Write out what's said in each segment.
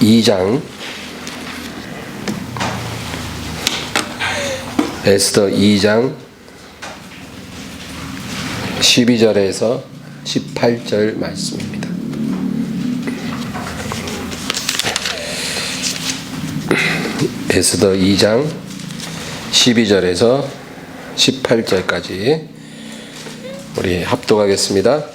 2장 에스더 2장 12절에서 18절 말씀입니다. 에스더 2장 12절에서 18절까지 우리 합독하겠습니다.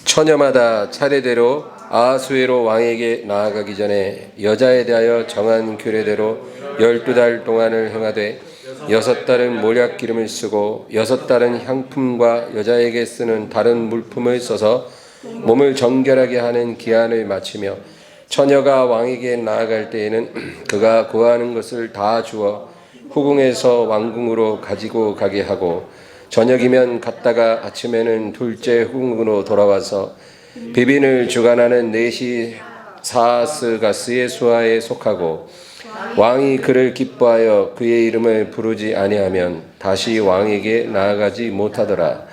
처녀마다 차례대로 아하수에로 왕에게 나아가기 전에 여자에 대하여 정한 규례대로 12달 동안을 행하되 6달은 몰약 기름을 쓰고 6달은 향품과 여자에게 쓰는 다른 물품을 써서 몸을 정결하게 하는 기한을 마치며 처녀가 왕에게 나아갈 때에는 그가 구하는 것을 다 주어 후궁에서 왕궁으로 가지고 가게 하고 저녁이면 갔다가 아침에는 둘째 후궁으로 돌아와서 비빈을 주관하는 네시 사스가스의 수하에 속하고 왕이 그를 기뻐하여 그의 이름을 부르지 아니하면 다시 왕에게 나아가지 못하더라.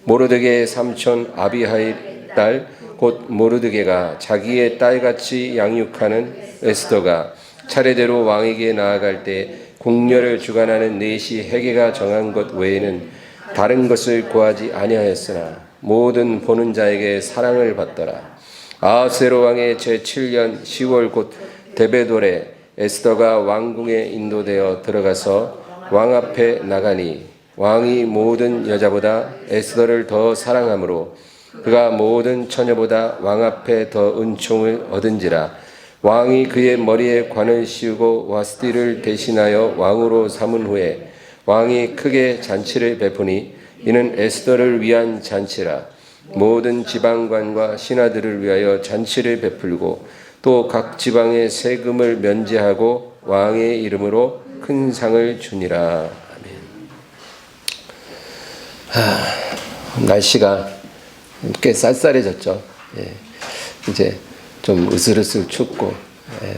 모르드게의 삼촌 아비하일 딸 곧 모르드게가 자기의 딸같이 양육하는 에스더가 차례대로 왕에게 나아갈 때 궁녀를 주관하는 네시 헤게가 정한 것 외에는 다른 것을 구하지 아니하였으나 모든 보는 자에게 사랑을 받더라. 아하스웨로 왕의 제7년 10월 곧 데베돌에 에스더가 왕궁에 인도되어 들어가서 왕 앞에 나가니 왕이 모든 여자보다 에스더를 더 사랑하므로 그가 모든 처녀보다 왕 앞에 더 은총을 얻은지라. 왕이 그의 머리에 관을 씌우고 와스디를 대신하여 왕으로 삼은 후에 왕이 크게 잔치를 베푸니 이는 에스더를 위한 잔치라. 모든 지방관과 신하들을 위하여 잔치를 베풀고 또 각 지방의 세금을 면제하고 왕의 이름으로 큰 상을 주니라. 아멘. 날씨가 꽤 쌀쌀해졌죠. 이제 좀 으슬으슬 춥고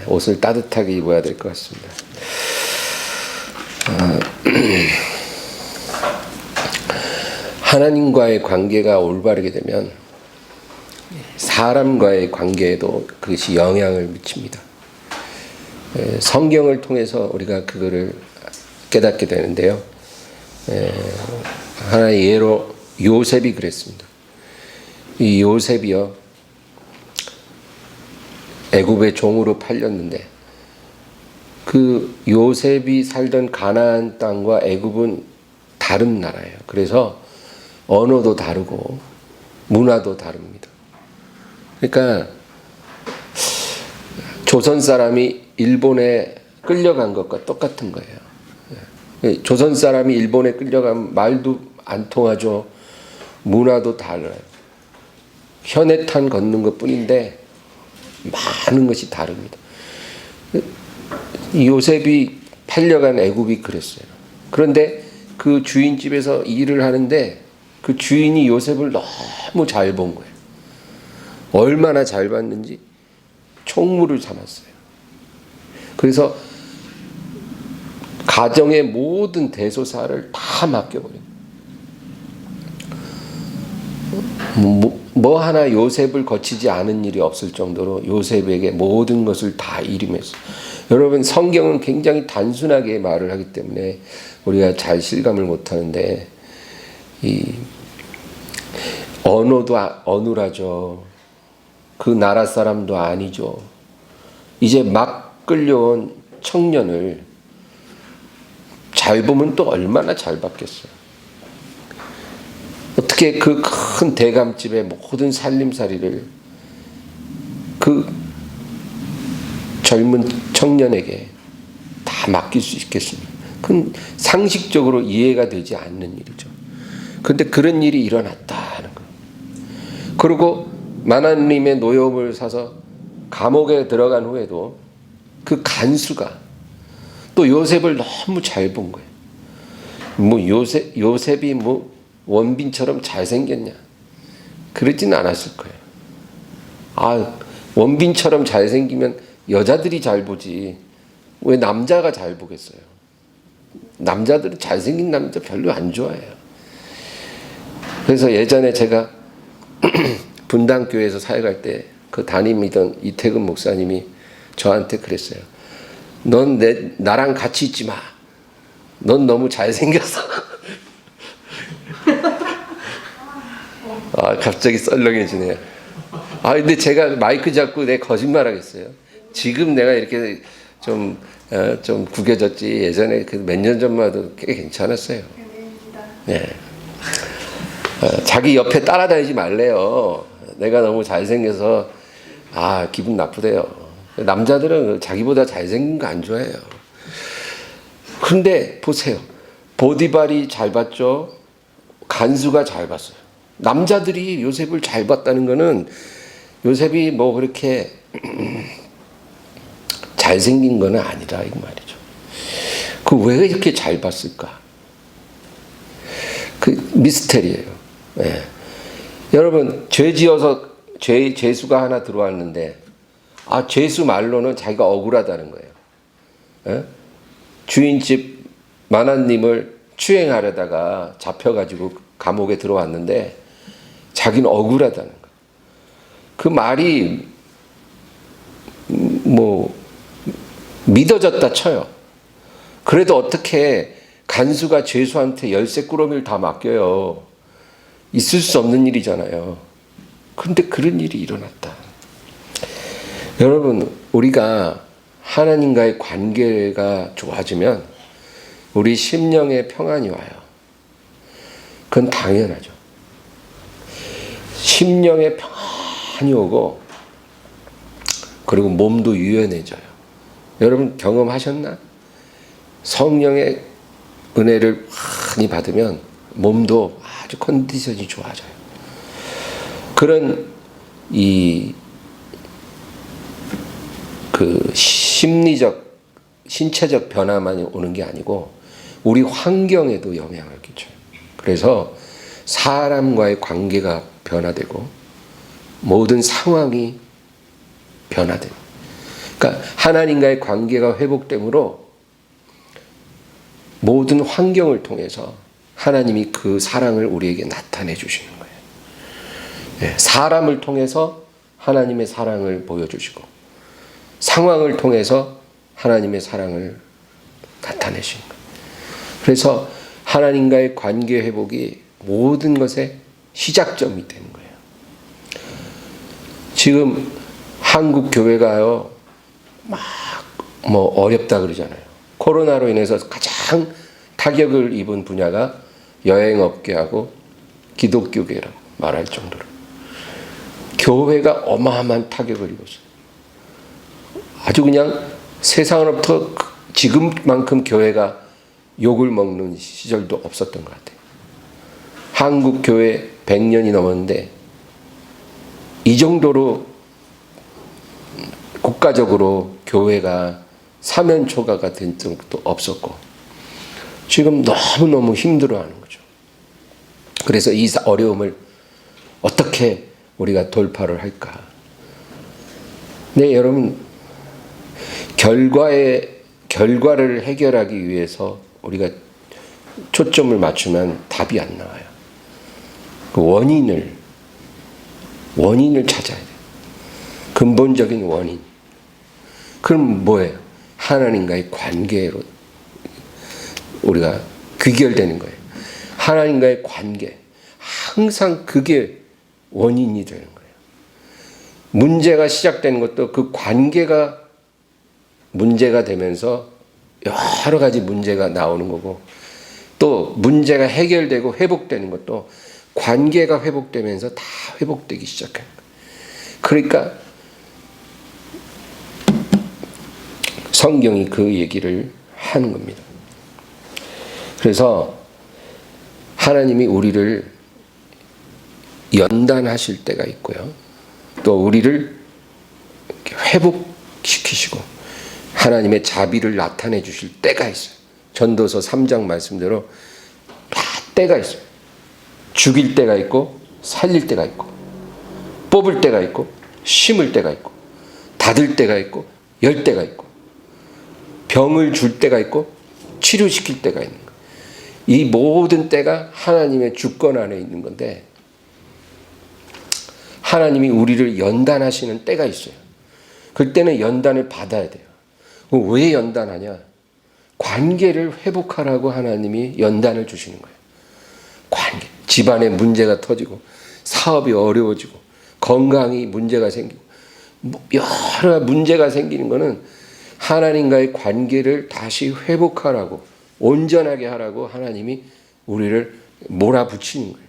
옷을 따뜻하게 입어야 될 것 같습니다. 하나님과의 관계가 올바르게 되면 사람과의 관계에도 그것이 영향을 미칩니다. 성경을 통해서 우리가 그거를 깨닫게 되는데요. 하나의 예로 요셉이 그랬습니다. 이 요셉이요, 애굽의 종으로 팔렸는데 그 요셉이 살던 가나안 땅과 애굽은 다른 나라예요. 그래서 언어도 다르고 문화도 다릅니다. 그러니까 조선 사람이 일본에 끌려간 것과 똑같은 거예요. 조선 사람이 일본에 끌려가면 말도 안 통하죠. 문화도 달라요. 현해탄 걷는 것뿐인데 많은 것이 다릅니다. 요셉이 팔려간 애굽이 그랬어요. 그런데 그 주인집에서 일을 하는데 그 주인이 요셉을 너무 잘 본 거예요. 얼마나 잘 봤는지 총무를 삼았어요. 그래서 가정의 모든 대소사를 다 맡겨버려요. 뭐 하나 요셉을 거치지 않은 일이 없을 정도로 요셉에게 모든 것을 다 일임했어요. 여러분, 성경은 굉장히 단순하게 말을 하기 때문에 우리가 잘 실감을 못하는데 이 언어도 어눌하죠. 그 나라 사람도 아니죠. 이제 막 끌려온 청년을 잘 보면 또 얼마나 잘 받겠어요. 어떻게 그 큰 대감집의 모든 살림살이를 그 젊은 청년에게 다 맡길 수 있겠습니까? 그건 상식적으로 이해가 되지 않는 일이죠. 그런데 그런 일이 일어났다는 거예요. 그리고 마나님의 노여움을 사서 감옥에 들어간 후에도 그 간수가 또 요셉을 너무 잘 본 거예요. 뭐 요셉이 뭐 원빈처럼 잘생겼냐? 그러지는 않았을 거예요. 원빈처럼 잘생기면 여자들이 잘 보지 왜 남자가 잘 보겠어요? 남자들은 잘생긴 남자 별로 안 좋아해요. 그래서 예전에 제가 분당교회에서 사역할 때 그 담임이던 이태근 목사님이 저한테 그랬어요. 넌 나랑 같이 있지 마. 넌 너무 잘생겼어. 아, 갑자기 썰렁해지네요. 아, 근데 제가 마이크 잡고 내 거짓말 하겠어요. 지금 내가 이렇게 좀 구겨졌지. 예전에 그 몇 년 전만 해도 꽤 괜찮았어요. 네. 자기 옆에 따라다니지 말래요. 내가 너무 잘생겨서 기분 나쁘대요. 남자들은 자기보다 잘생긴 거 안 좋아해요. 그런데 보세요. 보디발이 잘 봤죠. 간수가 잘 봤어요. 남자들이 요셉을 잘 봤다는 거는 요셉이 뭐 그렇게 잘생긴 거는 아니다 이 말이죠. 그 왜 이렇게 잘 봤을까? 그 미스테리예요. 예. 여러분 죄지어서 죄수가 하나 들어왔는데 죄수 말로는 자기가 억울하다는 거예요. 예? 주인집 마나님을 추행하려다가 잡혀가지고 감옥에 들어왔는데 자기는 억울하다는 거예요. 그 말이 뭐 믿어졌다 쳐요. 그래도 어떻게 간수가 죄수한테 열쇠꾸러미를 다 맡겨요. 있을 수 없는 일이잖아요. 근데 그런 일이 일어났다. 여러분, 우리가 하나님과의 관계가 좋아지면 우리 심령에 평안이 와요. 그건 당연하죠. 심령에 평안이 오고 그리고 몸도 유연해져요. 여러분 경험하셨나? 성령의 은혜를 많이 받으면 몸도 아주 컨디션이 좋아져요. 그런 그 심리적, 신체적 변화만 오는 게 아니고 우리 환경에도 영향을 끼쳐요. 그래서 사람과의 관계가 변화되고 모든 상황이 변화돼요. 그러니까 하나님과의 관계가 회복되므로 모든 환경을 통해서 하나님이 그 사랑을 우리에게 나타내 주시는 거예요. 사람을 통해서 하나님의 사랑을 보여주시고 상황을 통해서 하나님의 사랑을 나타내시는 거예요. 그래서 하나님과의 관계 회복이 모든 것의 시작점이 되는 거예요. 지금 한국 교회가요 막 뭐 어렵다 그러잖아요. 코로나로 인해서 가장 타격을 입은 분야가 여행업계하고 기독교계라고 말할 정도로 교회가 어마어마한 타격을 입었어요. 아주 그냥 세상으로부터 지금만큼 교회가 욕을 먹는 시절도 없었던 것 같아요. 한국 교회 100년이 넘었는데 이 정도로 국가적으로 교회가 사면초가가 된 적도 없었고 지금 너무너무 힘들어하는 거죠. 그래서 이 어려움을 어떻게 우리가 돌파를 할까? 네, 여러분 결과를 해결하기 위해서 우리가 초점을 맞추면 답이 안 나와요. 그 원인을 찾아야 돼요. 근본적인 원인. 그럼 뭐예요? 하나님과의 관계로 우리가 귀결되는 거예요. 하나님과의 관계. 항상 그게 원인이 되는 거예요. 문제가 시작되는 것도 그 관계가 문제가 되면서 여러 가지 문제가 나오는 거고 또 문제가 해결되고 회복되는 것도 관계가 회복되면서 다 회복되기 시작해요. 그러니까 성경이 그 얘기를 하는 겁니다. 그래서 하나님이 우리를 연단하실 때가 있고요. 또 우리를 회복시키시고 하나님의 자비를 나타내 주실 때가 있어요. 전도서 3장 말씀대로 다 때가 있어요. 죽일 때가 있고 살릴 때가 있고 뽑을 때가 있고 심을 때가 있고 닫을 때가 있고 열 때가 있고 병을 줄 때가 있고 치료시킬 때가 있는 거예요. 이 모든 때가 하나님의 주권 안에 있는 건데 하나님이 우리를 연단하시는 때가 있어요. 그때는 연단을 받아야 돼요. 왜 연단하냐? 관계를 회복하라고 하나님이 연단을 주시는 거예요. 관계. 집안에 문제가 터지고 사업이 어려워지고 건강이 문제가 생기고 여러 문제가 생기는 거는 하나님과의 관계를 다시 회복하라고, 온전하게 하라고 하나님이 우리를 몰아붙이는 거예요.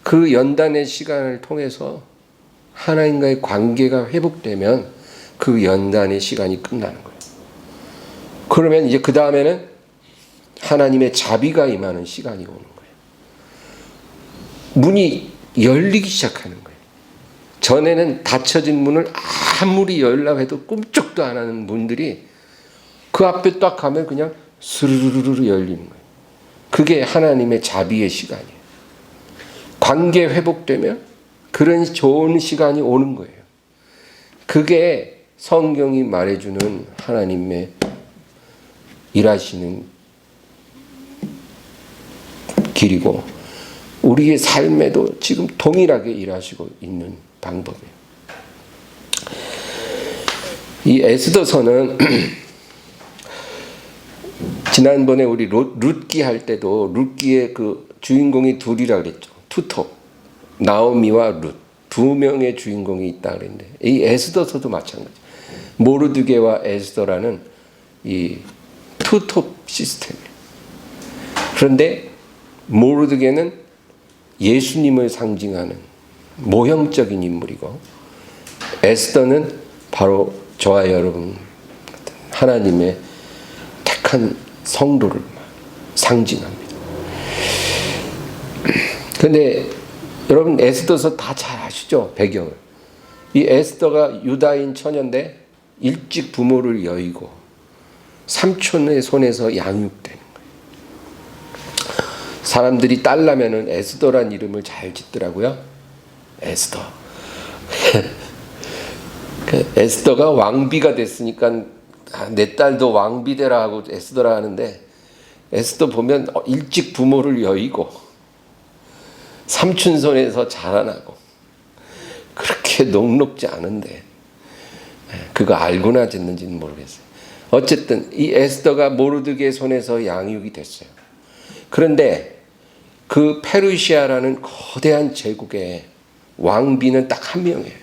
그 연단의 시간을 통해서 하나님과의 관계가 회복되면 그 연단의 시간이 끝나는 거예요. 그러면 이제 그 다음에는 하나님의 자비가 임하는 시간이 오는 거예요. 문이 열리기 시작하는 거예요. 전에는 닫혀진 문을 아무리 열라고 해도 꿈쩍도 안 하는 문들이 그 앞에 딱 가면 그냥 스르르르 열리는 거예요. 그게 하나님의 자비의 시간이에요. 관계 회복되면 그런 좋은 시간이 오는 거예요. 그게 성경이 말해주는 하나님의 일하시는 길이고 우리의 삶에도 지금 동일하게 일하시고 있는 방법이에요. 이 에스더서는 지난번에 우리 룻기 할 때도 룻기의 그 주인공이 둘이라 그랬죠. 투톱, 나오미와 룻, 두 명의 주인공이 있다 그랬는데 이 에스더서도 마찬가지. 모르드게와 에스더라는 이 투톱 시스템이에요. 그런데 모르드게는 예수님을 상징하는 모형적인 인물이고 에스더는 바로 저와 여러분 하나님의 택한 성도를 상징합니다. 그런데 여러분 에스더서 다 잘 아시죠? 배경을. 이 에스더가 유다인 처녀인데 일찍 부모를 여의고 삼촌의 손에서 양육되는 거예요. 사람들이 딸 나면은 에스더란 이름을 잘 짓더라고요. 에스더. 에스더가 왕비가 됐으니까 내 딸도 왕비 되라 하고 에스더라 하는데 에스더 보면 일찍 부모를 여의고 삼촌 손에서 자라나고 그렇게 녹록지 않은데 그거 알고나 짓는지는 모르겠어요. 어쨌든 이 에스더가 모르드게 손에서 양육이 됐어요. 그런데 그 페르시아라는 거대한 제국의 왕비는 딱 한 명이에요.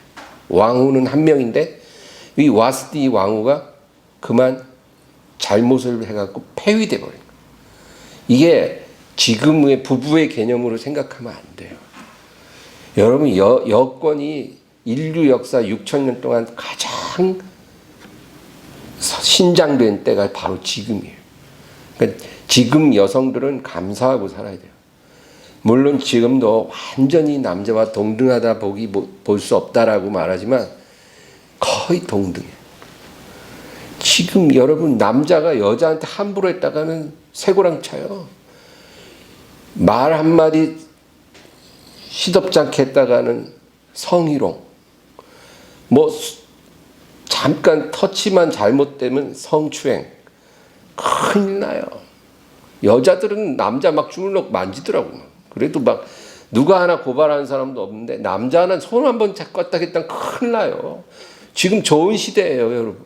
왕후는 한 명인데 이 와스디 왕후가 그만 잘못을 해갖고 폐위돼 버린 거예요. 이게 지금의 부부의 개념으로 생각하면 안 돼요. 여러분 여권이 인류 역사 6,000년 동안 가장 신장된 때가 바로 지금이에요. 그러니까 지금 여성들은 감사하고 살아야 돼요. 물론 지금도 완전히 남자와 동등하다 볼 수 없다라고 말하지만 거의 동등해요. 지금 여러분 남자가 여자한테 함부로 했다가는 쇠고랑 차요. 말 한마디 시덥지 않게 했다가는 성희롱. 뭐 잠깐 터치만 잘못되면 성추행. 큰일 나요. 여자들은 남자 막 주물럭 만지더라고. 그래도 막 누가 하나 고발하는 사람도 없는데 남자 하나 손 한번 껐다 했다면 큰일 나요. 지금 좋은 시대예요, 여러분.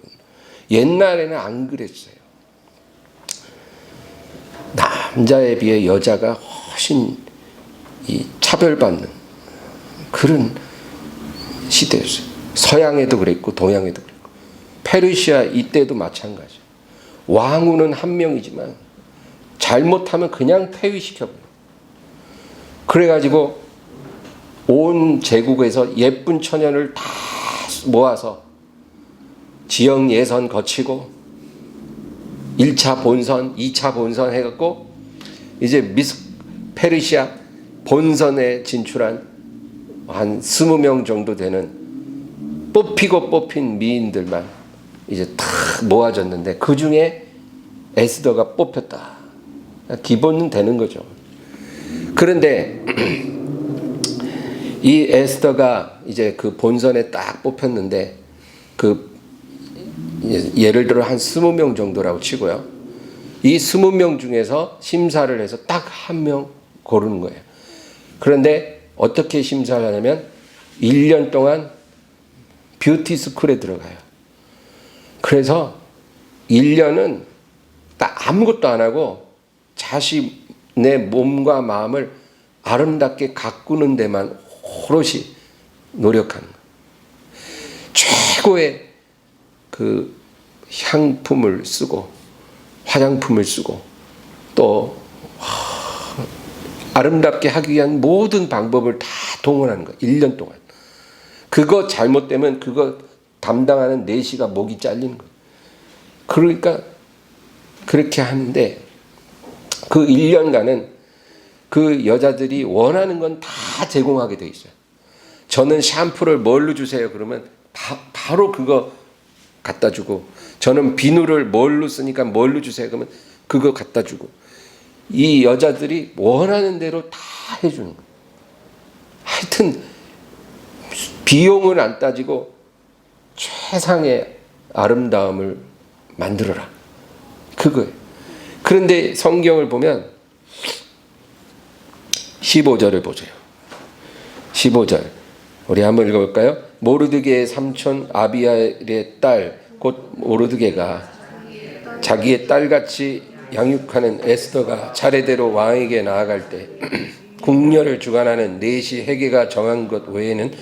옛날에는 안 그랬어요. 남자에 비해 여자가 훨씬 차별받는 그런 시대였어요. 서양에도 그랬고 동양에도 그랬고 페르시아 이때도 마찬가지예요. 왕후는 한 명이지만 잘못하면 그냥 폐위시켜버려요. 그래가지고 온 제국에서 예쁜 처녀를 다 모아서 지역 예선 거치고 1차 본선, 2차 본선 해갖고 이제 미스 페르시아 본선에 진출한 한 20명 정도 되는 뽑히고 뽑힌 미인들만 이제 다 모아졌는데 그 중에 에스더가 뽑혔다. 기본은 되는 거죠. 그런데 이 에스더가 이제 그 본선에 딱 뽑혔는데 그 예를 들어 한 20명 정도라고 치고요. 이 20명 중에서 심사를 해서 딱 한 명 고르는 거예요. 그런데 어떻게 심사를 하냐면 1년 동안 뷰티 스쿨에 들어가요. 그래서 1년은 딱 아무것도 안 하고 자신의 몸과 마음을 아름답게 가꾸는 데만 오롯이 노력하는 거예요. 최고의 그 향품을 쓰고 화장품을 쓰고 또 아름답게 하기 위한 모든 방법을 다 동원하는 거예요. 1년 동안. 그거 잘못되면 그거 담당하는 내시가 목이 잘리는 거예요. 그러니까 그렇게 하는데 그 1년간은 그 여자들이 원하는 건 다 제공하게 돼 있어요. 저는 샴푸를 뭘로 주세요? 그러면 바로 그거 갖다 주고, 저는 비누를 뭘로 쓰니까 뭘로 주세요? 그러면 그거 갖다 주고, 이 여자들이 원하는 대로 다 해주는 거예요. 하여튼 비용을 안 따지고 최상의 아름다움을 만들어라, 그거예요. 그런데 성경을 보면 15절을 보세요. 15절 우리 한번 읽어볼까요? 모르드게의 삼촌 아비알의 딸 곧 모르드게가 자기의 딸같이 양육하는 에스더가 차례대로 왕에게 나아갈 때 궁녀를 주관하는 내시 헤게가 정한 것 외에는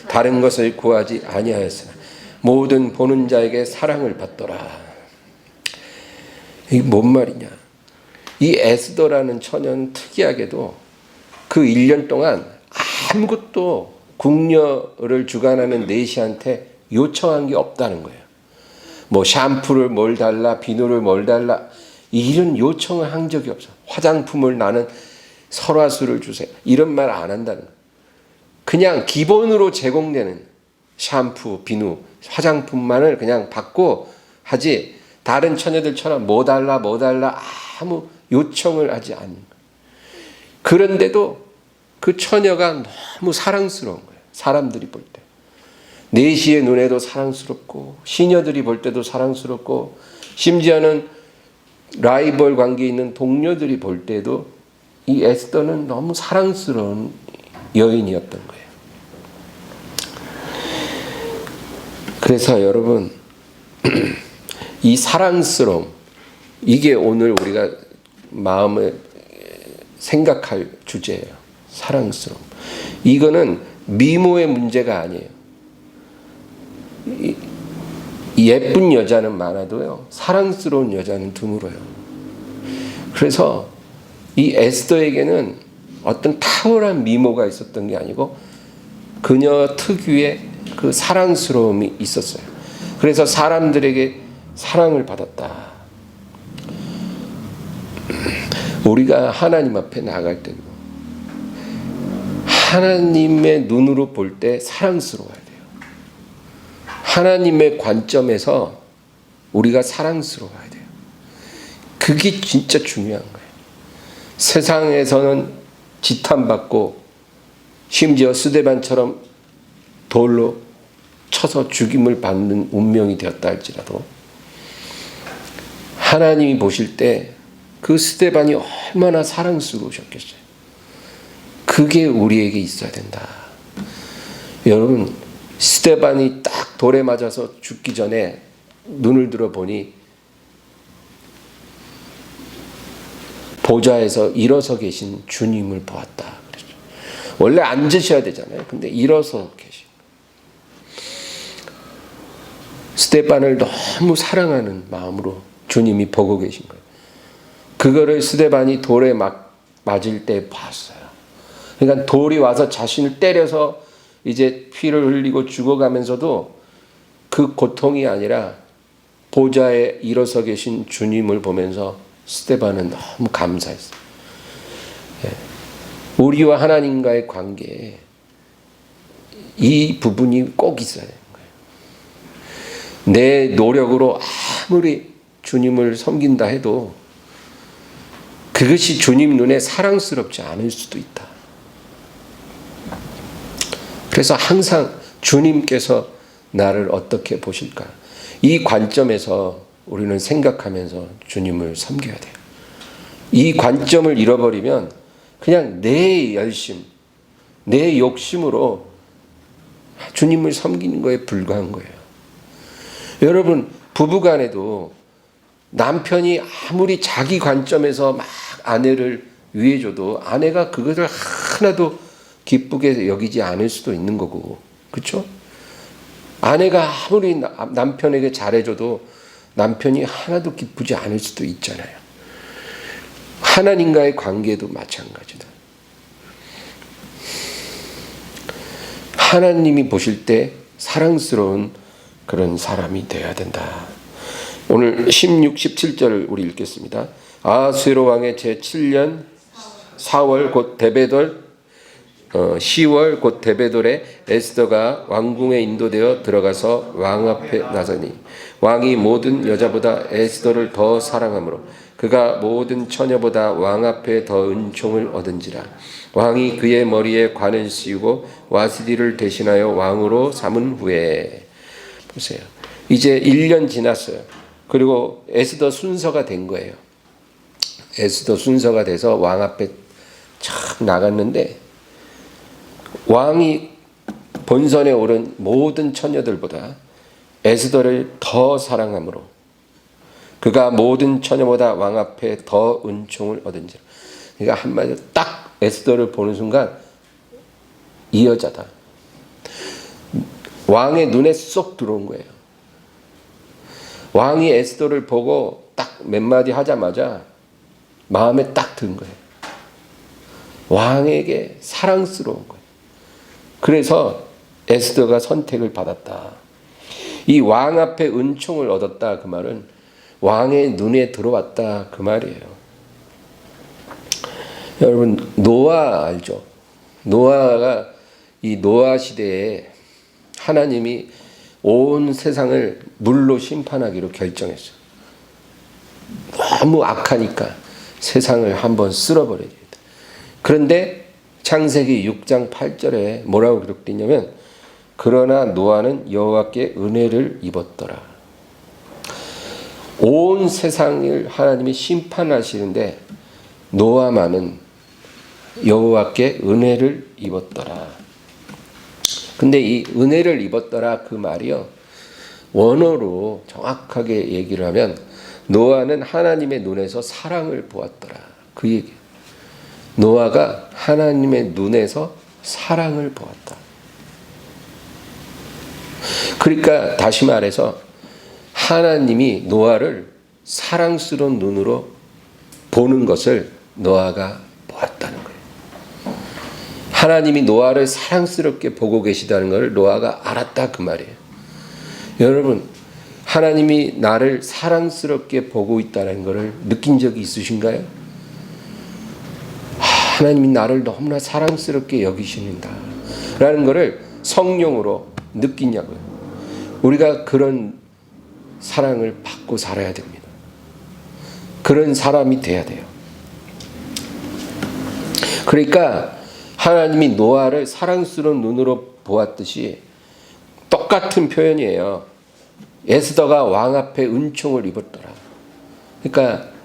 다른 것을 구하지 아니하였으나 모든 보는 자에게 사랑을 받더라. 이게 뭔 말이냐? 이 에스더라는 처녀는 특이하게도 그 1년 동안 아무것도 궁녀를 주관하는 내시한테 요청한 게 없다는 거예요. 뭐 샴푸를 뭘 달라, 비누를 뭘 달라, 이런 요청을 한 적이 없어. 화장품을 나는 설화수를 주세요, 이런 말 안 한다는 거예요. 그냥 기본으로 제공되는 샴푸, 비누, 화장품만을 그냥 받고 하지, 다른 처녀들처럼 뭐 달라 아무 요청을 하지 않는 거예요. 그런데도 그 처녀가 너무 사랑스러운 거예요. 사람들이 볼 때. 내시의 눈에도 사랑스럽고 시녀들이 볼 때도 사랑스럽고 심지어는 라이벌 관계에 있는 동료들이 볼 때도 이 에스더는 너무 사랑스러운 여인이었던 거예요. 그래서 여러분, 이 사랑스러움, 이게 오늘 우리가 마음에 생각할 주제예요. 사랑스러움. 이거는 미모의 문제가 아니에요. 예쁜 여자는 많아도요, 사랑스러운 여자는 드물어요. 그래서 이 에스더에게는 어떤 탁월한 미모가 있었던 게 아니고 그녀 특유의 그 사랑스러움이 있었어요. 그래서 사람들에게 사랑을 받았다. 우리가 하나님 앞에 나아갈 때도 하나님의 눈으로 볼 때 사랑스러워야 돼요. 하나님의 관점에서 우리가 사랑스러워야 돼요. 그게 진짜 중요한 거예요. 세상에서는 지탄받고 심지어 스데반처럼 돌로 쳐서 죽임을 받는 운명이 되었다 할지라도 하나님이 보실 때 그 스데반이 얼마나 사랑스러우셨겠어요. 그게 우리에게 있어야 된다. 여러분, 스데반이 딱 돌에 맞아서 죽기 전에 눈을 들어보니 보좌에서 일어서 계신 주님을 보았다. 그랬죠. 원래 앉으셔야 되잖아요. 근데 일어서 계신. 스데반을 너무 사랑하는 마음으로 주님이 보고 계신 거예요. 그거를 스데반이 돌에 맞을 때 봤어요. 그러니까 돌이 와서 자신을 때려서 이제 피를 흘리고 죽어가면서도 그 고통이 아니라 보좌에 일어서 계신 주님을 보면서 스데반은 너무 감사했어요. 우리와 하나님과의 관계에 이 부분이 꼭 있어야 되는 거예요. 내 노력으로 아무리 주님을 섬긴다 해도 그것이 주님 눈에 사랑스럽지 않을 수도 있다. 그래서 항상 주님께서 나를 어떻게 보실까? 이 관점에서 우리는 생각하면서 주님을 섬겨야 돼요. 이 관점을 잃어버리면 그냥 내 열심, 내 욕심으로 주님을 섬기는 거에 불과한 거예요. 여러분, 부부간에도 남편이 아무리 자기 관점에서 막 아내를 위해줘도 아내가 그것을 하나도 기쁘게 여기지 않을 수도 있는 거고, 그렇죠? 아내가 아무리 남편에게 잘해줘도 남편이 하나도 기쁘지 않을 수도 있잖아요. 하나님과의 관계도 마찬가지다. 하나님이 보실 때 사랑스러운 그런 사람이 되어야 된다. 오늘 16, 17절을 우리 읽겠습니다. 아하수에로 왕의 제7년 4월 곧 데베돌 10월 곧 데베돌에 에스더가 왕궁에 인도되어 들어가서 왕 앞에 나서니 왕이 모든 여자보다 에스더를 더 사랑하므로 그가 모든 처녀보다 왕 앞에 더 은총을 얻은지라. 왕이 그의 머리에 관을 씌우고 와스디를 대신하여 왕으로 삼은 후에, 보세요, 이제 1년 지났어요. 그리고 에스더 순서가 된 거예요. 에스더 순서가 돼서 왕 앞에 착 나갔는데 왕이 본선에 오른 모든 처녀들보다 에스더를 더 사랑하므로 그가 모든 처녀보다 왕 앞에 더 은총을 얻은지라. 그러니까 한마디로 딱 에스더를 보는 순간 이 여자다. 왕의 눈에 쏙 들어온 거예요. 왕이 에스더를 보고 딱 몇 마디 하자마자 마음에 딱 든 거예요. 왕에게 사랑스러운 거예요. 그래서 에스더가 선택을 받았다. 이 왕 앞에 은총을 얻었다, 그 말은 왕의 눈에 들어왔다, 그 말이에요. 여러분, 노아 알죠? 노아가 이 노아 시대에 하나님이 온 세상을 물로 심판하기로 결정했어요. 너무 악하니까 세상을 한번 쓸어버려야 돼. 그런데 창세기 6장 8절에 뭐라고 기록되어 있냐면, 그러나 노아는 여호와께 은혜를 입었더라. 온 세상을 하나님이 심판하시는데 노아만은 여호와께 은혜를 입었더라. 근데 이 은혜를 입었더라, 그 말이요, 원어로 정확하게 얘기를 하면 노아는 하나님의 눈에서 사랑을 보았더라, 그 얘기. 노아가 하나님의 눈에서 사랑을 보았다. 그러니까 다시 말해서 하나님이 노아를 사랑스러운 눈으로 보는 것을 노아가 보았다는 거예요. 하나님이 노아를 사랑스럽게 보고 계시다는 걸 노아가 알았다, 그 말이에요. 여러분, 하나님이 나를 사랑스럽게 보고 있다는 것을 느낀 적이 있으신가요? 하나님이 나를 너무나 사랑스럽게 여기시는다 라는 것을 성령으로 느끼냐고요. 우리가 그런 사랑을 받고 살아야 됩니다. 그런 사람이 돼야 돼요. 그러니까 하나님이 노아를 사랑스러운 눈으로 보았듯이 똑같은 표현이에요. 에스더가 왕 앞에 은총을 입었더라. 그러니까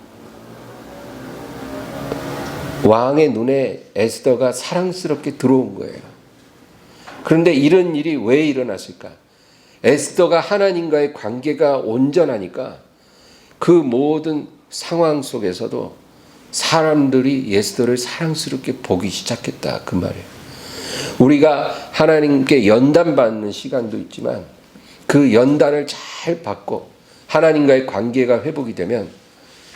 왕의 눈에 에스더가 사랑스럽게 들어온 거예요. 그런데 이런 일이 왜 일어났을까? 에스더가 하나님과의 관계가 온전하니까 그 모든 상황 속에서도 사람들이 에스더를 사랑스럽게 보기 시작했다, 그 말이에요. 우리가 하나님께 연단받는 시간도 있지만 그 연단을 잘 받고 하나님과의 관계가 회복이 되면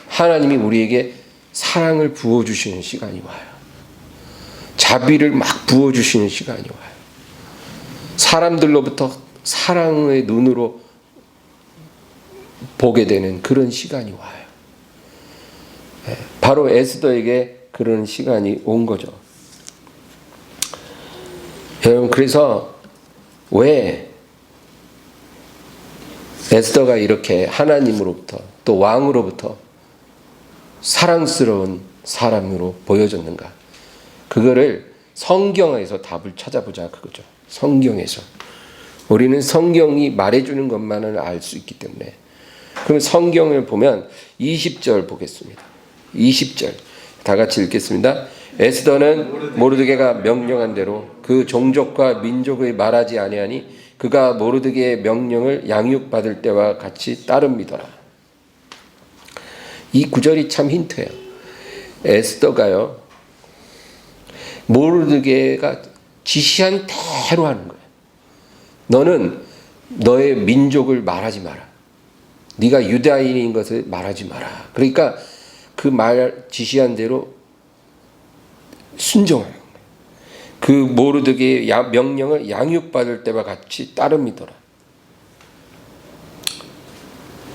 하나님이 우리에게 사랑을 부어주시는 시간이 와요. 자비를 막 부어주시는 시간이 와요. 사람들로부터 사랑의 눈으로 보게 되는 그런 시간이 와요. 바로 에스더에게 그런 시간이 온 거죠. 여러분, 그래서 왜 에스더가 이렇게 하나님으로부터 또 왕으로부터 사랑스러운 사람으로 보여졌는가? 그거를 성경에서 답을 찾아보자, 그거죠. 성경에서. 우리는 성경이 말해주는 것만을 알 수 있기 때문에. 그럼 성경을 보면 20절 보겠습니다. 20절 다 같이 읽겠습니다. 에스더는 모르드게가 명령한 대로 그 종족과 민족의 말하지 아니하니 그가 모르드게의 명령을 양육받을 때와 같이 따릅니더라. 이 구절이 참 힌트예요. 에스더가요, 모르드게가 지시한 대로 하는 거예요. 너는 너의 민족을 말하지 마라. 네가 유다인인 것을 말하지 마라. 그러니까 그 말 지시한 대로 순종하는 거예요. 그 모르드게의 명령을 양육받을 때와 같이 따릅니더라.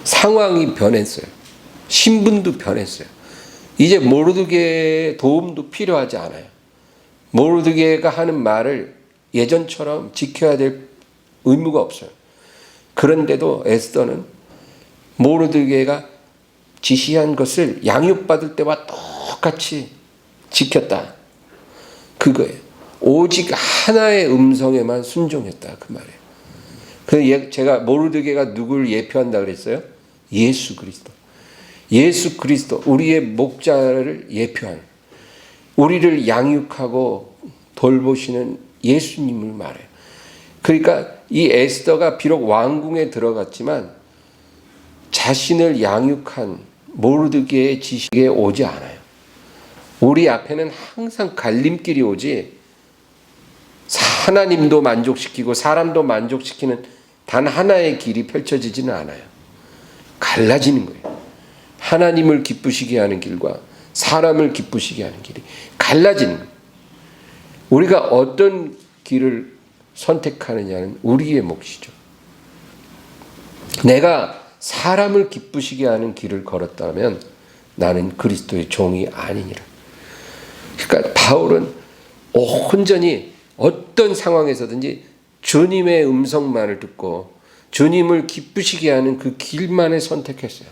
상황이 변했어요. 신분도 변했어요. 이제 모르드게의 도움도 필요하지 않아요. 모르드게가 하는 말을 예전처럼 지켜야 될 의무가 없어요. 그런데도 에스더는 모르드게가 지시한 것을 양육받을 때와 똑같이 지켰다. 그거예요. 오직 하나의 음성에만 순종했다. 그 말이에요. 제가 모르드게가 누굴 예표한다 그랬어요? 예수 그리스도. 예수 그리스도, 우리의 목자를 예표하는, 우리를 양육하고 돌보시는 예수님을 말해요. 그러니까 이 에스더가 비록 왕궁에 들어갔지만 자신을 양육한 모르드게의 지식에 오지 않아요. 우리 앞에는 항상 갈림길이 오지 하나님도 만족시키고 사람도 만족시키는 단 하나의 길이 펼쳐지지는 않아요. 갈라지는 거예요. 하나님을 기쁘시게 하는 길과 사람을 기쁘시게 하는 길이 갈라지는 거예요. 우리가 어떤 길을 선택하느냐는 우리의 몫이죠. 내가 사람을 기쁘시게 하는 길을 걸었다면 나는 그리스도의 종이 아니니라. 그러니까 바울은 온전히 어떤 상황에서든지 주님의 음성만을 듣고 주님을 기쁘시게 하는 그 길만을 선택했어요.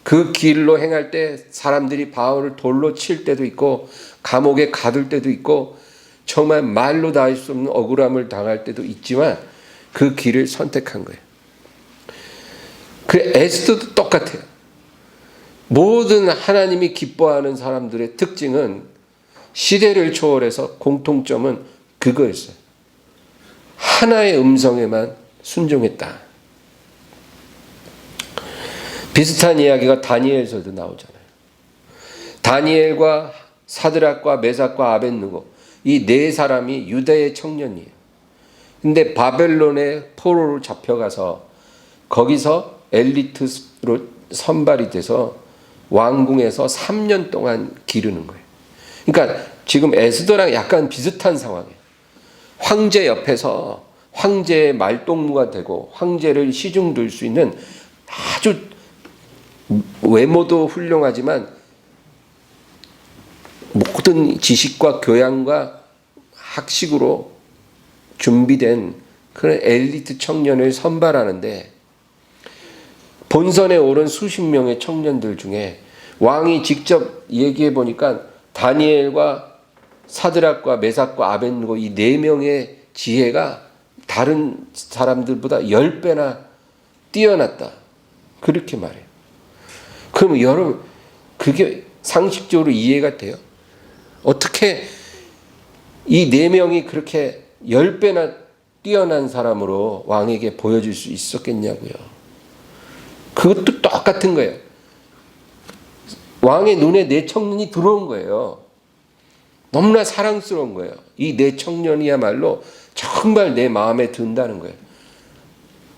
그 길로 행할 때 사람들이 바울을 돌로 칠 때도 있고 감옥에 가둘 때도 있고 정말 말로 다 할 수 없는 억울함을 당할 때도 있지만 그 길을 선택한 거예요. 그 에스더도 똑같아요. 모든 하나님이 기뻐하는 사람들의 특징은 시대를 초월해서 공통점은 그거였어요. 하나의 음성에만 순종했다. 비슷한 이야기가 다니엘서도 나오잖아요. 다니엘과 사드락과 메삭과 아벳느고 이 네 사람이 유다의 청년이에요. 근데 바벨론의 포로로 잡혀가서 거기서 엘리트로 선발이 돼서 왕궁에서 3년 동안 기르는 거예요. 그러니까 지금 에스더랑 약간 비슷한 상황이에요. 황제 옆에서 황제의 말동무가 되고 황제를 시중들 수 있는 아주 외모도 훌륭하지만 모든 지식과 교양과 학식으로 준비된 그런 엘리트 청년을 선발하는데 본선에 오른 수십 명의 청년들 중에 왕이 직접 얘기해 보니까 다니엘과 사드락과 메삭과 아벳느고 이 네 명의 지혜가 다른 사람들보다 10배나 뛰어났다. 그렇게 말해요. 그럼 여러분 그게 상식적으로 이해가 돼요? 어떻게 이 네 명이 그렇게 10배나 뛰어난 사람으로 왕에게 보여줄 수 있었겠냐고요. 그것도 똑같은 거예요. 왕의 눈에 네 청년이 들어온 거예요. 너무나 사랑스러운 거예요. 이 네 청년이야말로 정말 내 마음에 든다는 거예요.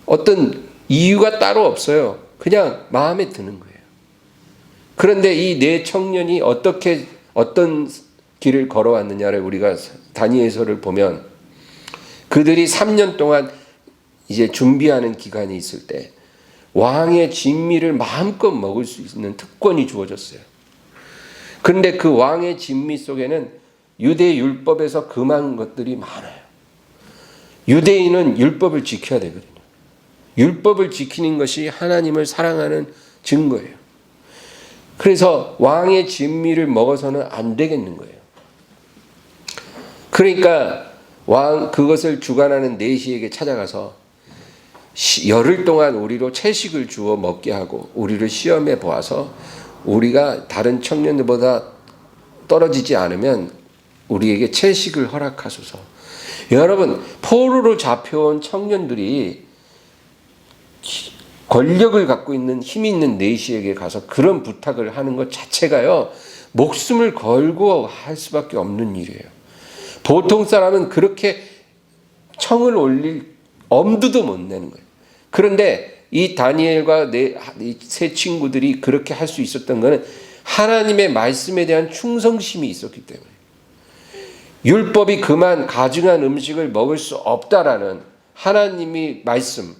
어떤 이유가 따로 없어요. 그냥 마음에 드는 거예요. 그런데 이 네 청년이 어떤 길을 걸어왔느냐를 우리가 다니엘서를 보면 그들이 3년 동안 이제 준비하는 기간이 있을 때 왕의 진미를 마음껏 먹을 수 있는 특권이 주어졌어요. 그런데 그 왕의 진미 속에는 유대 율법에서 금한 것들이 많아요. 유대인은 율법을 지켜야 되거든요. 율법을 지키는 것이 하나님을 사랑하는 증거예요. 그래서 왕의 진미를 먹어서는 안 되겠는 거예요. 그러니까 그것을 주관하는 내시에게 찾아가서 열흘 동안 우리로 채식을 주어 먹게 하고 우리를 시험해 보아서 우리가 다른 청년들보다 떨어지지 않으면 우리에게 채식을 허락하소서. 여러분, 포로로 잡혀온 청년들이 권력을 갖고 있는 힘 있는 내시에게 가서 그런 부탁을 하는 것 자체가요, 목숨을 걸고 할 수밖에 없는 일이에요. 보통 사람은 그렇게 청을 올릴 엄두도 못 내는 거예요. 그런데 이 다니엘과 이 세 친구들이 그렇게 할 수 있었던 것은 하나님의 말씀에 대한 충성심이 있었기 때문에, 율법이 그만 가증한 음식을 먹을 수 없다라는 하나님의 말씀,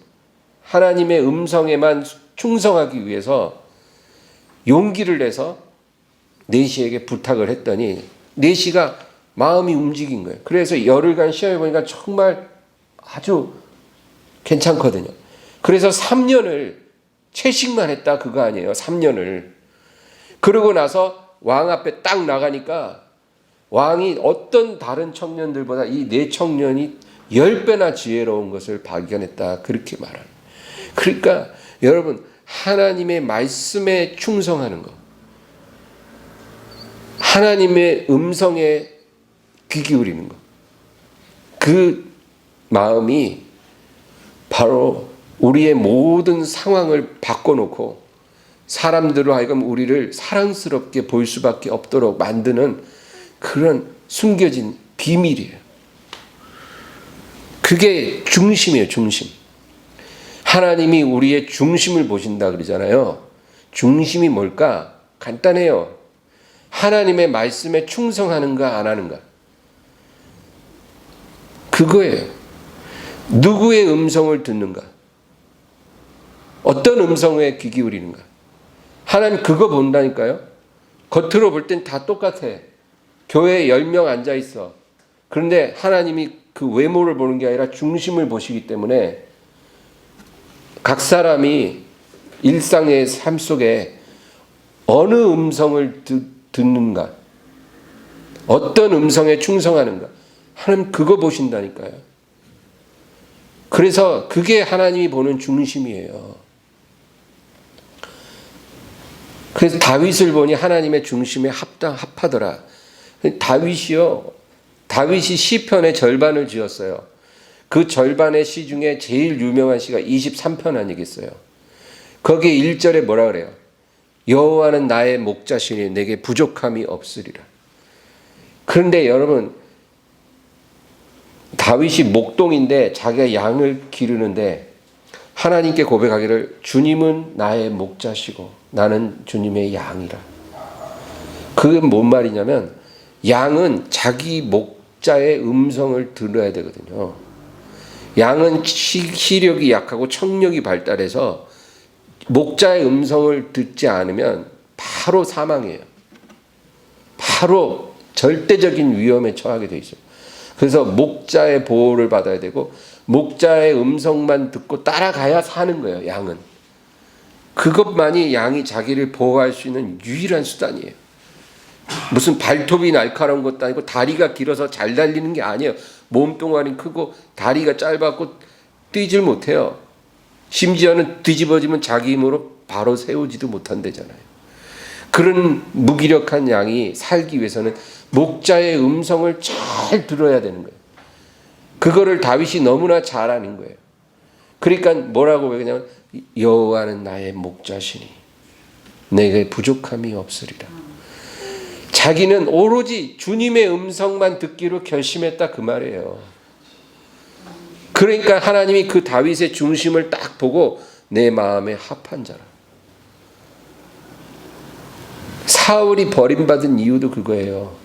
하나님의 음성에만 충성하기 위해서 용기를 내서 내시에게 부탁을 했더니 내시가 마음이 움직인 거예요. 그래서 열흘간 시험해 보니까 정말 아주 괜찮거든요. 그래서 3년을 채식만 했다 그거 아니에요. 3년을. 그러고 나서 왕 앞에 딱 나가니까 왕이 어떤 다른 청년들보다 이 네 청년이 10배나 지혜로운 것을 발견했다 그렇게 말하는. 그러니까 여러분, 하나님의 말씀에 충성하는 것, 하나님의 음성에 귀 기울이는 것, 그 마음이 바로 우리의 모든 상황을 바꿔놓고 사람들로 하여금 우리를 사랑스럽게 볼 수밖에 없도록 만드는 그런 숨겨진 비밀이에요. 그게 중심이에요, 중심. 하나님이 우리의 중심을 보신다 그러잖아요. 중심이 뭘까? 간단해요. 하나님의 말씀에 충성하는가 안 하는가. 그거예요. 누구의 음성을 듣는가? 어떤 음성에 귀 기울이는가? 하나님 그거 본다니까요. 겉으로 볼 땐 다 똑같아. 교회에 10명 앉아 있어. 그런데 하나님이 그 외모를 보는 게 아니라 중심을 보시기 때문에 각 사람이 일상의 삶 속에 어느 음성을 듣는가, 어떤 음성에 충성하는가, 하나님 그거 보신다니까요. 그래서 그게 하나님이 보는 중심이에요. 그래서 다윗을 보니 하나님의 중심에 합하더라. 다윗이 시편의 절반을 지었어요. 그 절반의 시 중에 제일 유명한 시가 23편 아니겠어요. 거기에 1절에 뭐라 그래요? 여호와는 나의 목자시니 내게 부족함이 없으리라. 그런데 여러분, 다윗이 목동인데 자기가 양을 기르는데 하나님께 고백하기를 주님은 나의 목자시고 나는 주님의 양이라. 그게 뭔 말이냐면 양은 자기 목자의 음성을 들어야 되거든요. 양은 시력이 약하고 청력이 발달해서 목자의 음성을 듣지 않으면 바로 사망해요. 바로 절대적인 위험에 처하게 돼 있어요. 그래서 목자의 보호를 받아야 되고 목자의 음성만 듣고 따라가야 사는 거예요. 양은. 그것만이 양이 자기를 보호할 수 있는 유일한 수단이에요. 무슨 발톱이 날카로운 것도 아니고 다리가 길어서 잘 달리는 게 아니에요. 몸뚱아리 크고 다리가 짧았고 뛰질 못해요. 심지어는 뒤집어지면 자기 힘으로 바로 세우지도 못한대잖아요. 그런 무기력한 양이 살기 위해서는 목자의 음성을 잘 들어야 되는 거예요. 그거를 다윗이 너무나 잘하는 거예요. 그러니까 뭐라고 그러냐면 여호와는 나의 목자시니 내게 부족함이 없으리라. 자기는 오로지 주님의 음성만 듣기로 결심했다 그 말이에요. 그러니까 하나님이 그 다윗의 중심을 딱 보고 내 마음에 합한 자라. 사울이 버림받은 이유도 그거예요.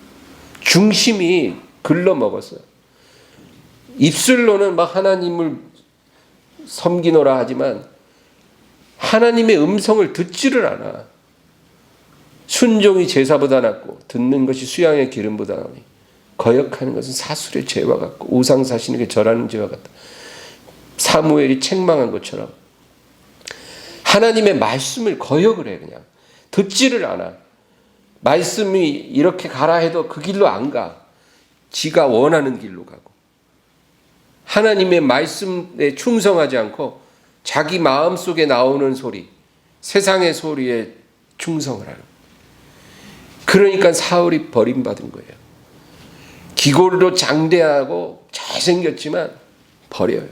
중심이 글러먹었어요. 입술로는 막 하나님을 섬기노라 하지만 하나님의 음성을 듣지를 않아. 순종이 제사보다 낫고 듣는 것이 수양의 기름보다 나으니 거역하는 것은 사술의 죄와 같고 우상사신에게 절하는 죄와 같다. 사무엘이 책망한 것처럼 하나님의 말씀을 거역을 해. 그냥 듣지를 않아. 말씀이 이렇게 가라 해도 그 길로 안 가. 지가 원하는 길로 가고 하나님의 말씀에 충성하지 않고 자기 마음속에 나오는 소리, 세상의 소리에 충성을 하는. 그러니까 사울이 버림받은 거예요. 기골로 장대하고 잘생겼지만 버려요.